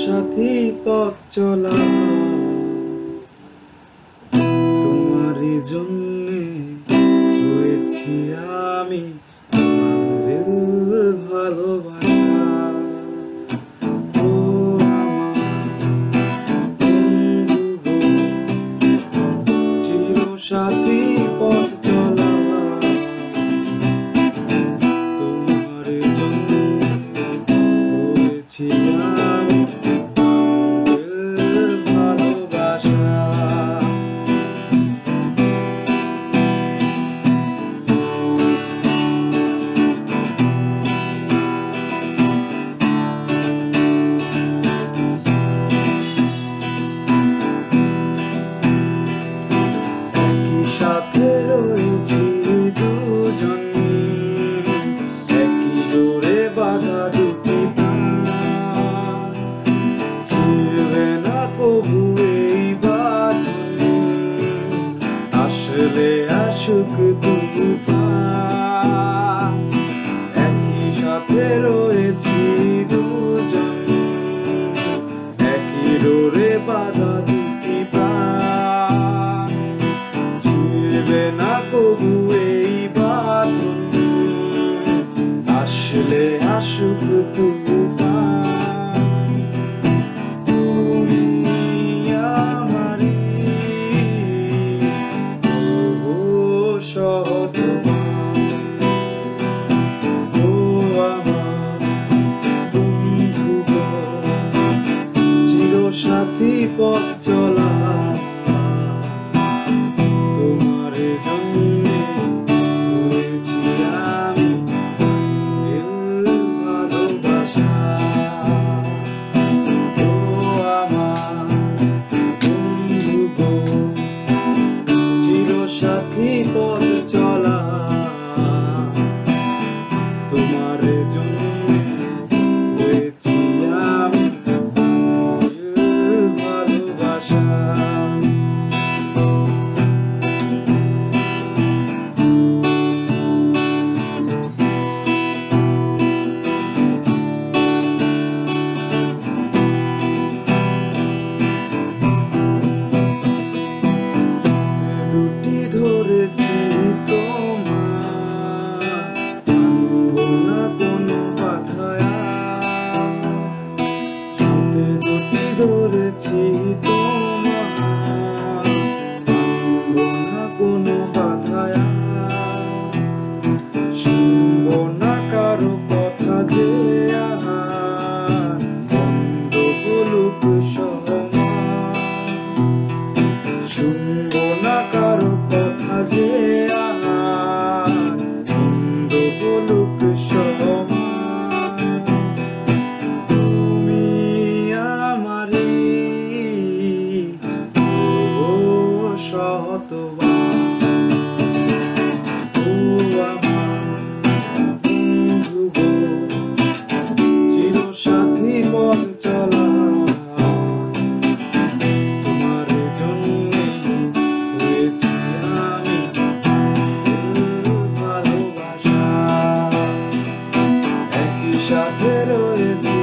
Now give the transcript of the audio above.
সাথী পথ চলা তোমারই জন্যে হয়েছি আমি তোমার ভালোবাসা। ও চির সাথী পথ চলা তোমার জন্যে হয়েছি আমি ভালোবাসা। সাথে রয়েছি দুজন, একই ডোরে বাঁধা দুটি প্রাণ, ছিড়বে না কবু এই বাঁধন, আসলে আসুক তুফান। একই সাথে রয়েছি দুজন, একই ডোরে বাঁধা দুটি প্রাণ, ছিড়বে না কবু এই বাঁধন, আসলে আসুক তুফান। তুমি আমারই সহধর্মিণী, ও আমার বন্ধুগণ, চির সাথী পথ চলা তোমার জন্যে হয়েছি আমি ভালোবাসা। ও আমার বন্ধুগণ, চির সাথী পথ চলা তোমার জন্যে হয়েছি আমি ভালোবাসা। দুটি ধরেছি তোমার, মানব না কোনো বাধায়। হাতে দুটি ধরেছি তোমার, মানব না কোনো বাধায়। শুনব না কারো কথা যে আর বন্ধ বলুক সমান, শুনব না কারো কথা যে আর বন্ধ বলুক সমান। তুমি আমারই সহতবান, ও আমার বন্ধুগণ, চির সাথী পথ চলা তোমার জন্যে হয়েছি আমি ভালোবাসা। একই সাথে রয়েছি